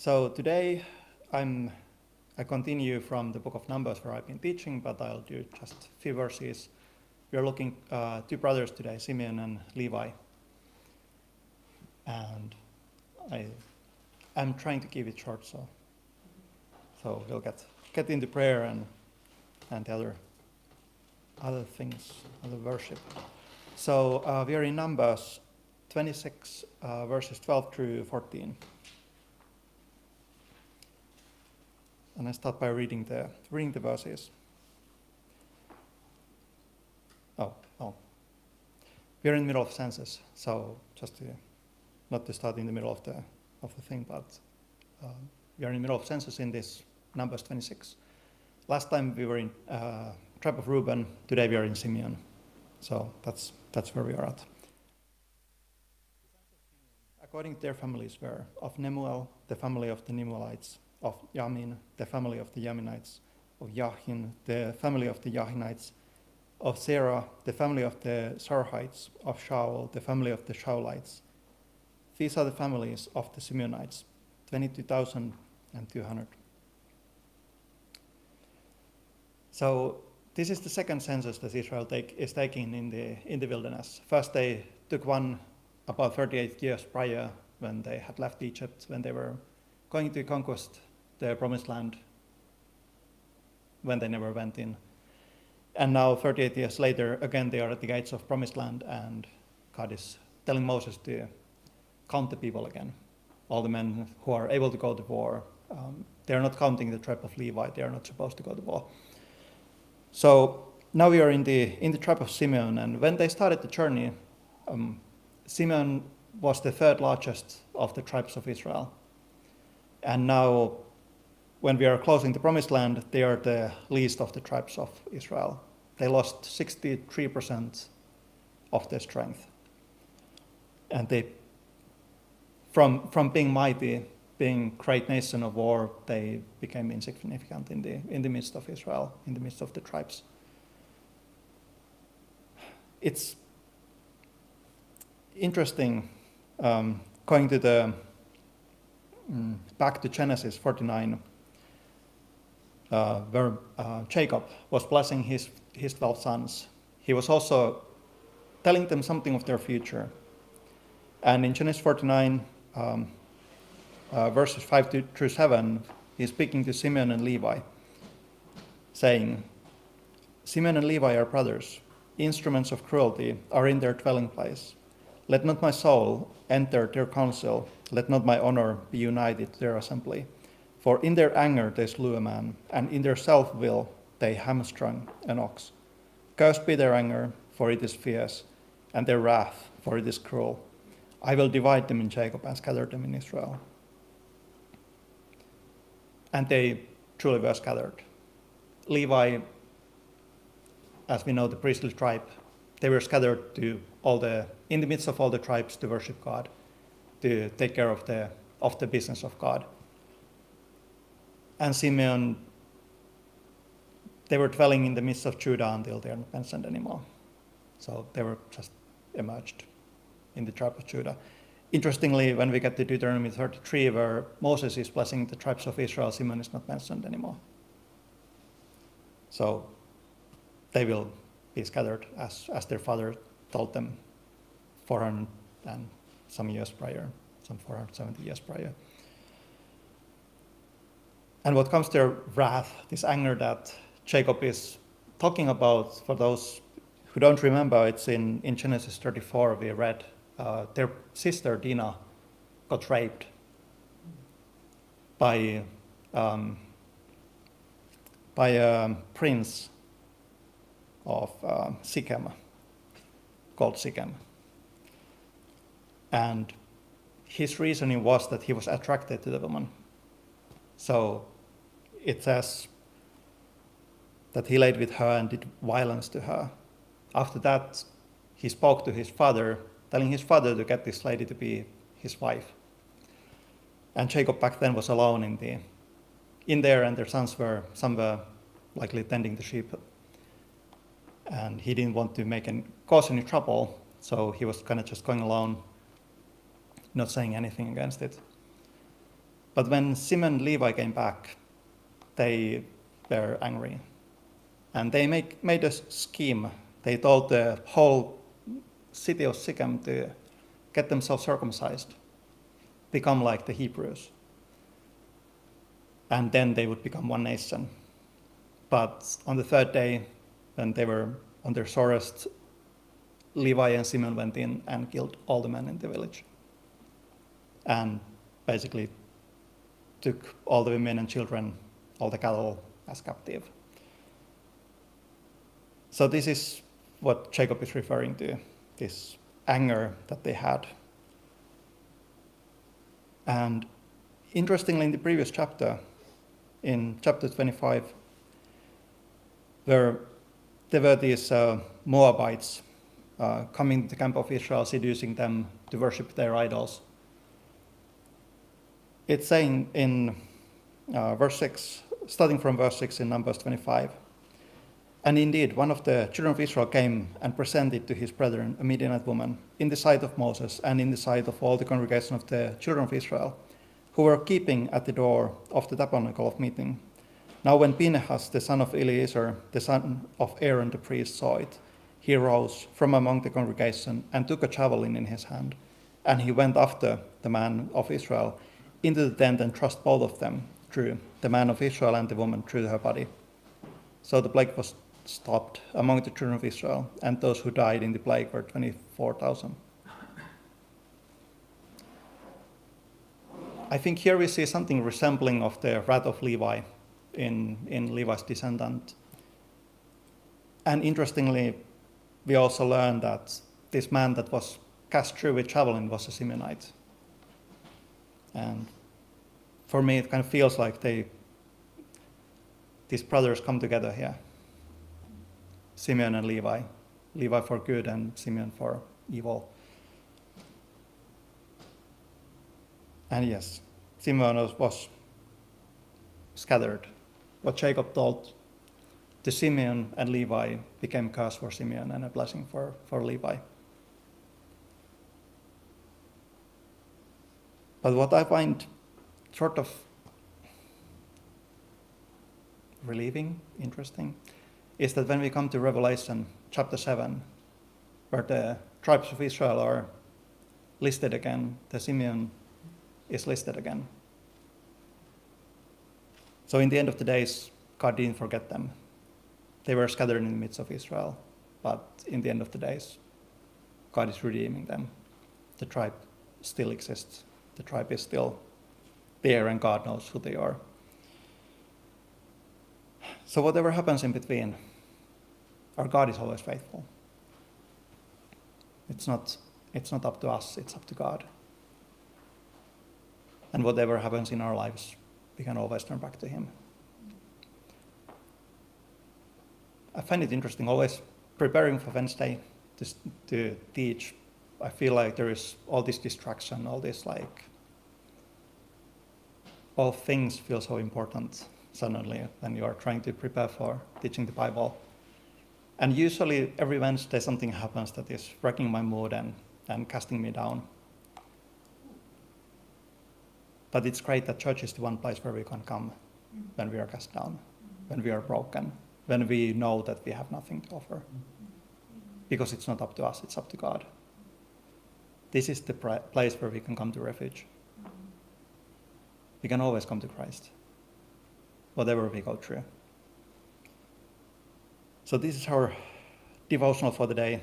So today I continue from the book of Numbers where I've been teaching, but I'll do just a few verses. We are looking two brothers today, Simeon and Levi. And I'm trying to keep it short, so we'll get into prayer and the other things, other worship. So we are in Numbers 26, verses 12 through 14. And I start by reading the verses. We are in the middle of census, so just not to start in the middle of the thing, but we are in the middle of census in this Numbers 26. Last time we were in tribe of Reuben. Today we are in Simeon, so that's where we are at. According to their families were of Nemuel, the family of the Nemuelites, of Yamin, the family of the Yaminites, of Yahin, the family of the Yahinites, of Zerah, the family of the Zarahites, of Shaul, the family of the Shaulites. These are the families of the Simeonites, 22,200. So this is the second census that Israel is taking in the wilderness. First they took one about 38 years prior when they had left Egypt, when they were going to conquest the promised land, when they never went in. And now 38 years later, again they are at the gates of promised land, and God is telling Moses to count the people again, all the men who are able to go to war. They are not counting the tribe of Levi. They are not supposed to go to war. So now we are in the tribe of Simeon, and when they started the journey, Simeon was the third largest of the tribes of Israel. And now, when we are closing the promised land, they are the least of the tribes of Israel. They lost 63% of their strength. And they, from being mighty, being great nation of war, they became insignificant in the midst of Israel, in the midst of the tribes. It's interesting going to back to Genesis 49, where Jacob was blessing his 12 sons. He was also telling them something of their future. And in Genesis 49, verses 5 through 7, he's speaking to Simeon and Levi, saying, Simeon and Levi are brothers. Instruments of cruelty are in their dwelling place. Let not my soul enter their council. Let not my honor be united to their assembly. For in their anger they slew a man, and in their self-will they hamstrung an ox. Cursed be their anger, for it is fierce, and their wrath, for it is cruel. I will divide them in Jacob and scatter them in Israel. And they truly were scattered. Levi, as we know, the priestly tribe, they were scattered in the midst of all the tribes to worship God, to take care of the business of God. And Simeon, they were dwelling in the midst of Judah until they are not mentioned anymore. So they were just emerged in the tribe of Judah. Interestingly, when we get to Deuteronomy 33, where Moses is blessing the tribes of Israel, Simeon is not mentioned anymore. So they will be scattered as their father told them 400 and some years prior, some 470 years prior. And what comes to their wrath, this anger that Jacob is talking about, for those who don't remember, it's in Genesis 34 we read, their sister Dinah got raped by a prince of Shechem, called Shechem. And his reasoning was that he was attracted to the woman. So it says that he laid with her and did violence to her. After that, he spoke to his father, telling his father to get this lady to be his wife. And Jacob back then was alone in there, and their sons some were likely tending the sheep. And he didn't want to cause any trouble, so he was kind of just going alone, not saying anything against it. But when Simeon and Levi came back, they were angry. And they made a scheme. They told the whole city of Shechem to get themselves circumcised, become like the Hebrews. And then they would become one nation. But on the third day, when they were on their sorest, Levi and Simeon went in and killed all the men in the village. And basically took all the women and children, all the cattle as captive. So this is what Jacob is referring to, this anger that they had. And interestingly, in the previous chapter, in chapter 25, where there were these Moabites coming to the camp of Israel, seducing them to worship their idols. It's saying in verse 6, starting from verse 6 in Numbers 25, "And indeed, one of the children of Israel came and presented to his brethren a Midianite woman in the sight of Moses and in the sight of all the congregation of the children of Israel, who were keeping at the door of the tabernacle of meeting. Now when Phinehas, the son of Eleazar, the son of Aaron the priest, saw it, he rose from among the congregation and took a javelin in his hand. And he went after the man of Israel into the tent and thrust both of them through, the man of Israel and the woman, through her body. So the plague was stopped among the children of Israel, and those who died in the plague were 24,000. I think here we see something resembling of the wrath of Levi in Levi's descendant. And interestingly, we also learn that this man that was cast through with javelin was a Simeonite. And for me, it kind of feels like these brothers come together here. Simeon and Levi. Levi for good and Simeon for evil. And yes, Simeon was scattered. What Jacob told to Simeon and Levi became a curse for Simeon and a blessing for Levi. But what I find sort of relieving, interesting, is that when we come to Revelation chapter 7, where the tribes of Israel are listed again, the Simeon is listed again. So in the end of the days, God didn't forget them. They were scattered in the midst of Israel, but in the end of the days, God is redeeming them. The tribe still exists. The tribe is still there, and God knows who they are. So whatever happens in between, our God is always faithful. It's not up to us, it's up to God. And whatever happens in our lives, we can always turn back to Him. I find it interesting, always preparing for Wednesday to teach. I feel like there is all this distraction, all this all things feel so important suddenly when you are trying to prepare for teaching the Bible. And usually every Wednesday something happens that is wrecking my mood and casting me down. But it's great that church is the one place where we can come when we are cast down, when we are broken, when we know that we have nothing to offer. Because it's not up to us, it's up to God. This is the place where we can come to refuge. We can always come to Christ, whatever we go through. So this is our devotional for the day.